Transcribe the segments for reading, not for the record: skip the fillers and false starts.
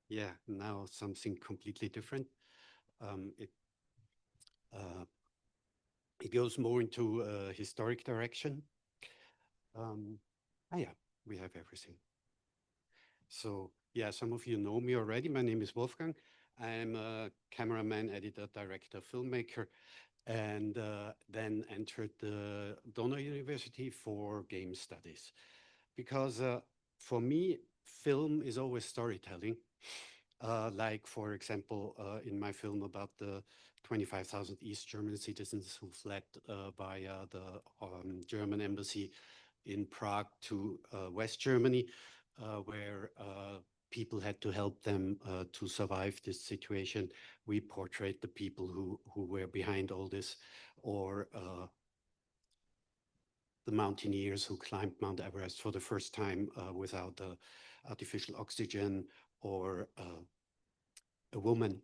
Yeah, now something completely different. Um, it uh, it goes more into a historic direction. Yeah, we have everything. So yeah, some of you know me already. My name is Wolfgang. I'm a cameraman, editor, director, filmmaker, and then entered the Donau University for game studies. Because for me, film is always storytelling. Like, for example, in my film about the 25,000 East German citizens who fled via the German embassy in Prague to West Germany, where people had to help them to survive this situation. We portrayed the people who were behind all this, or the mountaineers who climbed Mount Everest for the first time without artificial oxygen, or a woman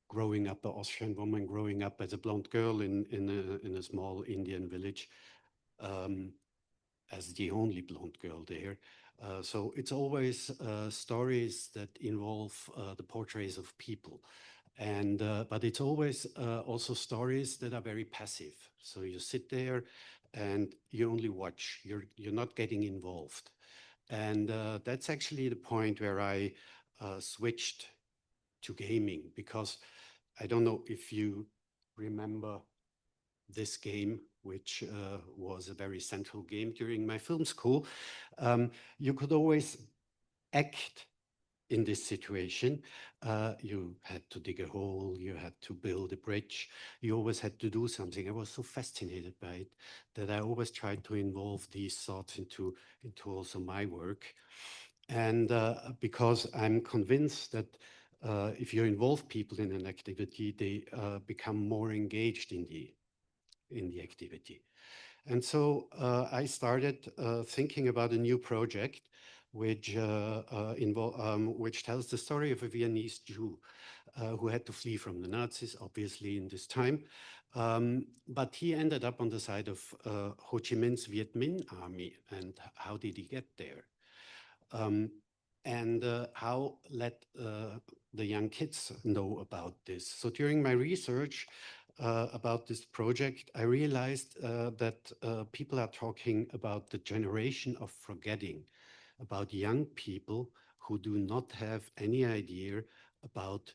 growing up, an Austrian woman growing up as a blonde girl in a small Indian village, um, as the only blonde girl there. So it's always stories that involve the portraits of people. And but it's always also stories that are very passive. So you sit there and you only watch. You're not getting involved. And that's actually the point where I switched to gaming, because I don't know if you remember this game, which was a very central game during my film school. You could always act in this situation. You had to dig a hole, you had to build a bridge, you always had to do something. I was so fascinated by it that I always tried to involve these thoughts into also my work. And because I'm convinced that if you involve people in an activity, they become more engaged in the activity. And so I started thinking about a new project which tells the story of a Viennese Jew who had to flee from the Nazis, obviously, in this time. But he ended up on the side of Ho Chi Minh's Viet Minh army. And how did he get there? Um, and how let the young kids know about this? So during my research about this project, I realized that people are talking about the generation of forgetting, about young people who do not have any idea about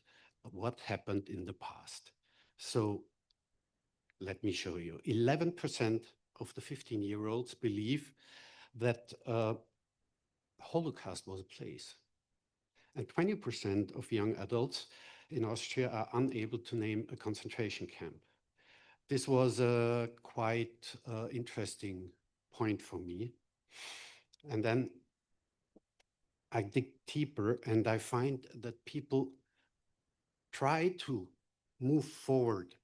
what happened in the past. So let me show you. 11% of the 15-year-olds believe that Holocaust was a place. And 20% of young adults in Austria are unable to name a concentration camp. This was a quite interesting point for me. And then I dig deeper and I find that people try to move forward,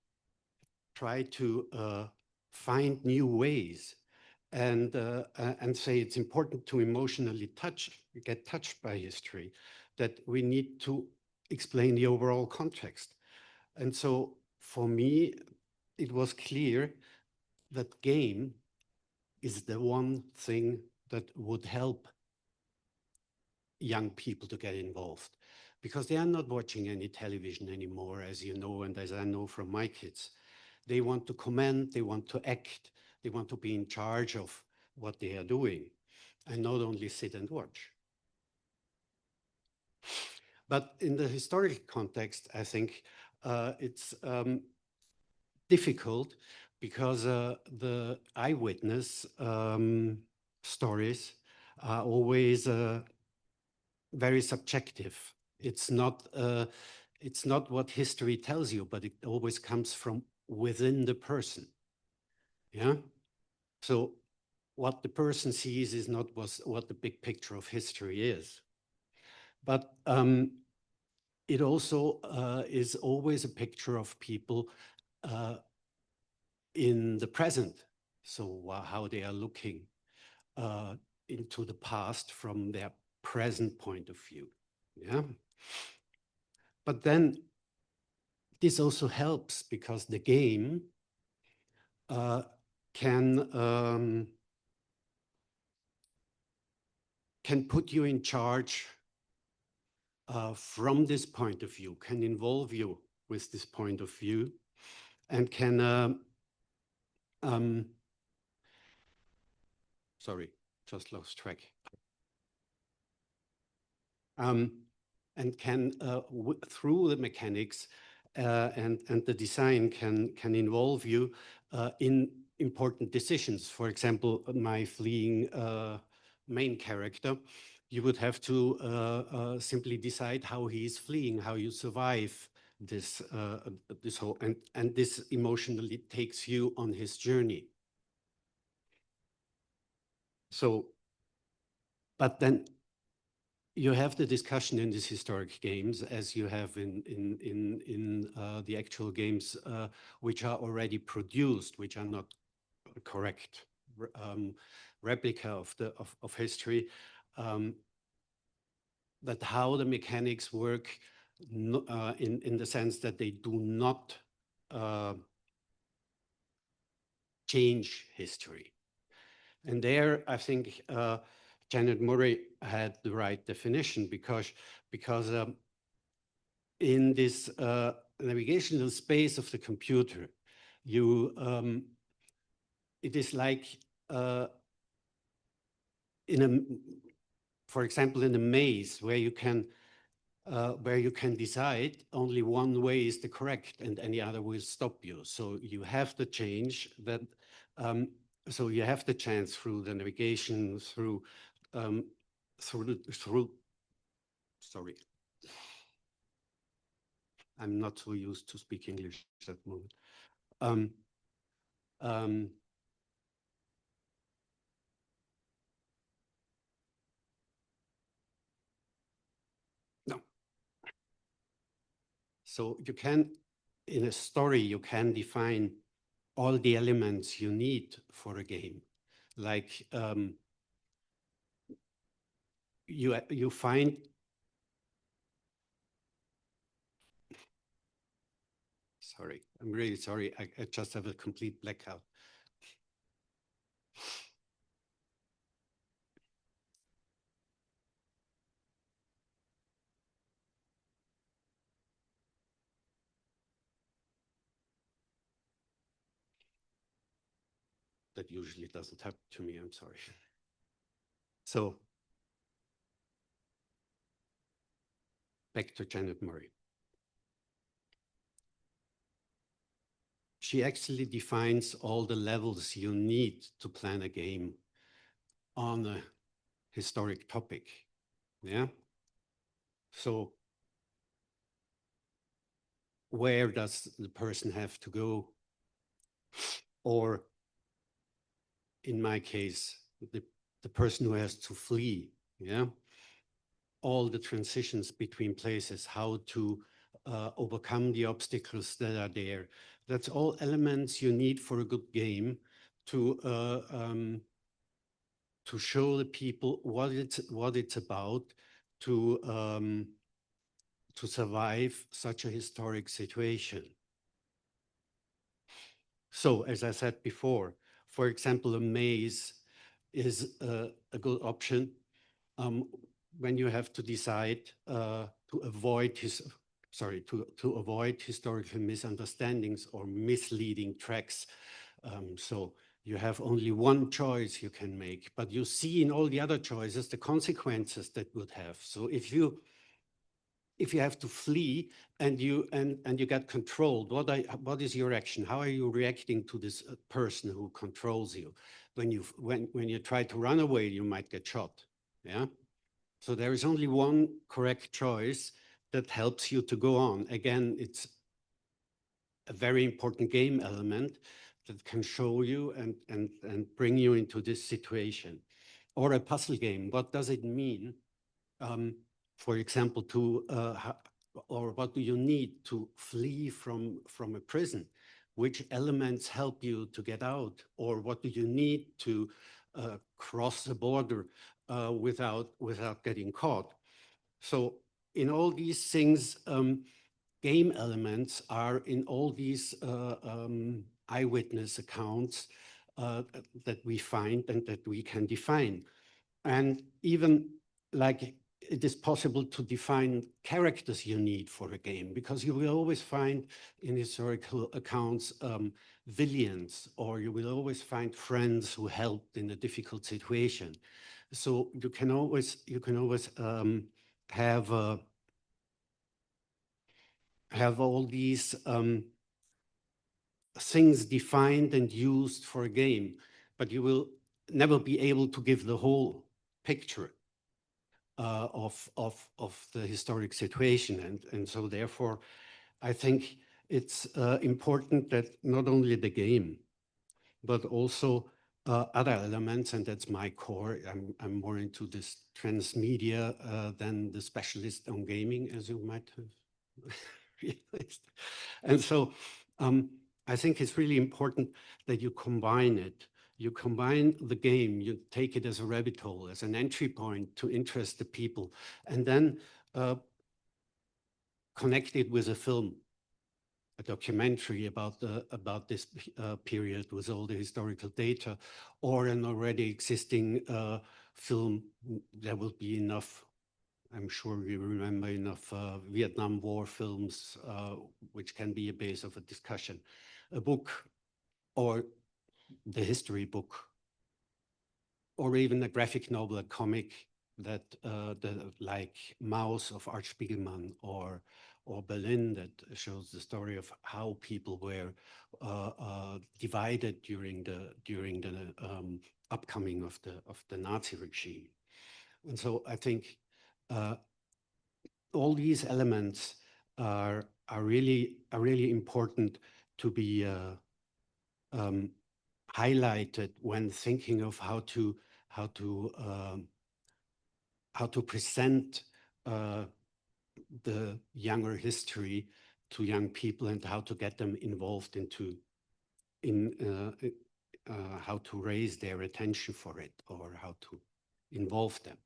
try to find new ways, and say it's important to emotionally get touched by history, that we need to explain the overall context. And so for me, it was clear that game is the one thing that would help young people to get involved, because they are not watching any television anymore, as you know, and as I know from my kids. They want to comment, they want to act, they want to be in charge of what they are doing and not only sit and watch. But in the historical context, I think it's difficult, because the eyewitness stories are always very subjective. It's not what history tells you, but it always comes from within the person. Yeah. So what the person sees is not what the big picture of history is. But it also is always a picture of people uh, in the present. So how they are looking uh, into the past from their present point of view. Yeah. But then this also helps, because the game uh, can can put you in charge from this point of view, can involve you with this point of view, and can, sorry, just lost track. And can, through the mechanics and the design, can involve you in important decisions. For example, my fleeing main character, you would have to simply decide how he is fleeing, how you survive this this whole, and this emotionally takes you on his journey. So, but then you have the discussion in these historic games, as you have in the actual games, which are already produced, which are not correct replica of the of history. That how the mechanics work, in the sense that they do not change history. And there, I think Janet Murray had the right definition, because in this navigational space of the computer, you it is like in a, for example, in a maze where you can decide only one way is the correct and any other will stop you. So you have to change that. So you have the chance through the navigation, through sorry, I'm not so used to speak English at the moment. No. So you can, in a story, you can define all the elements you need for a game. Like you find, sorry, I'm really sorry, I just have a complete blackout. That usually doesn't happen to me, I'm sorry. So back to Janet Murray. She actually defines all the levels you need to plan a game on a historic topic. Yeah. So where does the person have to go? Or in my case, the person who has to flee. Yeah. All the transitions between places, how to overcome the obstacles that are there. That's all elements you need for a good game to show the people what it's about to survive such a historic situation. So, as I said before, for example, a maze is a good option when you have to decide to avoid to avoid historical misunderstandings or misleading tracks. So you have only one choice you can make, but you see in all the other choices the consequences that would have. So if you have to flee and you get controlled, what is your action? How are you reacting to this person who controls you? When you try to run away, you might get shot. Yeah. So there is only one correct choice that helps you to go on. Again, it's a very important game element that can show you and bring you into this situation. Or a puzzle game. What does it mean? For example, or what do you need to flee from a prison? Which elements help you to get out? Or what do you need to cross the border without getting caught? So in all these things, game elements are in all these eyewitness accounts that we find and that we can define. And even like it is possible to define characters you need for a game, because you will always find in historical accounts villains, or you will always find friends who helped in a difficult situation. So you can always have have all these things defined and used for a game, but you will never be able to give the whole picture of the historic situation. And so therefore, I think it's important that not only the game, but also other elements, and that's my core. I'm more into this transmedia than the specialist on gaming, as you might have realized. And so I think it's really important that you combine it. You combine the game, you take it as a rabbit hole, as an entry point to interest the people, and then connect it with a film, a documentary about this period with all the historical data, or an already existing film. There will be enough. I'm sure you remember enough Vietnam War films, which can be a base of a discussion. A book, or the history book, or even a graphic novel, a comic that like Maus of Art Spiegelman, or Berlin, that shows the story of how people were divided during the upcoming of the Nazi regime. And so I think all these elements are really important to be highlighted when thinking of how to present the younger history to young people, and how to get them involved how to raise their attention for it, or how to involve them.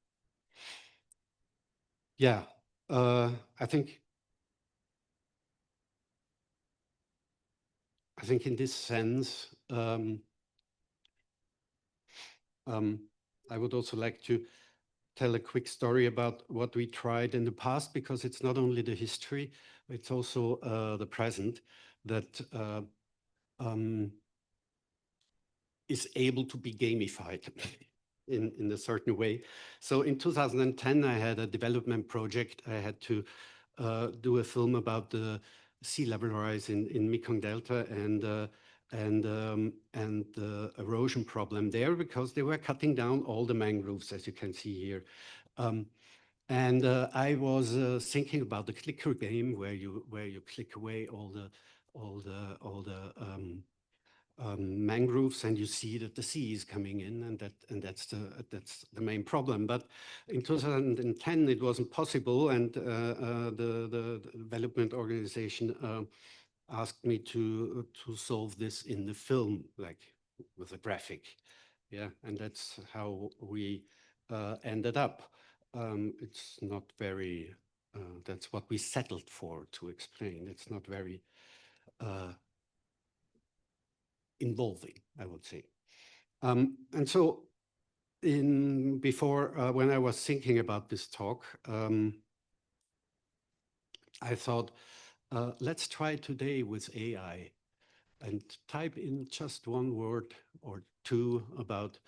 Yeah, I think in this sense, I would also like to tell a quick story about what we tried in the past, because it's not only the history, it's also the present that is able to be gamified in a certain way. So in 2010, I had a development project. I had to do a film about the sea level rise in Mekong Delta, and the erosion problem there, because they were cutting down all the mangroves, as you can see here. And I was thinking about the clicker game, where you click away all the mangroves, and you see that the sea is coming in, and that's the main problem. But in 2010, it wasn't possible, and the development organization asked me to solve this in the film, like with a graphic. Yeah, and that's how we ended up. It's not very, that's what we settled for, to explain. It's not very involving, I would say. And so before, when I was thinking about this talk, I thought, let's try today with AI and type in just one word or two about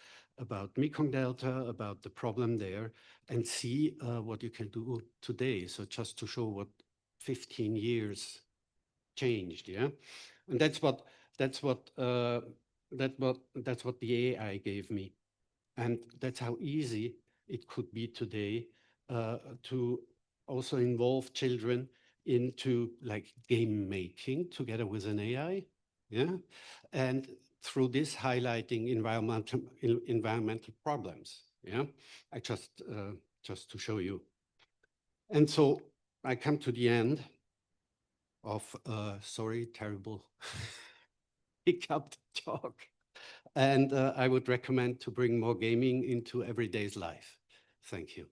Mekong Delta, about the problem there, and see what you can do today. So just to show what 15 years changed, yeah. And that's what the AI gave me, and that's how easy it could be today to also involve children into like game making together with an AI, yeah, and through this highlighting environmental problems, yeah. I just to show you, and so I come to the end of sorry, terrible hiccup talk, and I would recommend to bring more gaming into everyday's life. Thank you.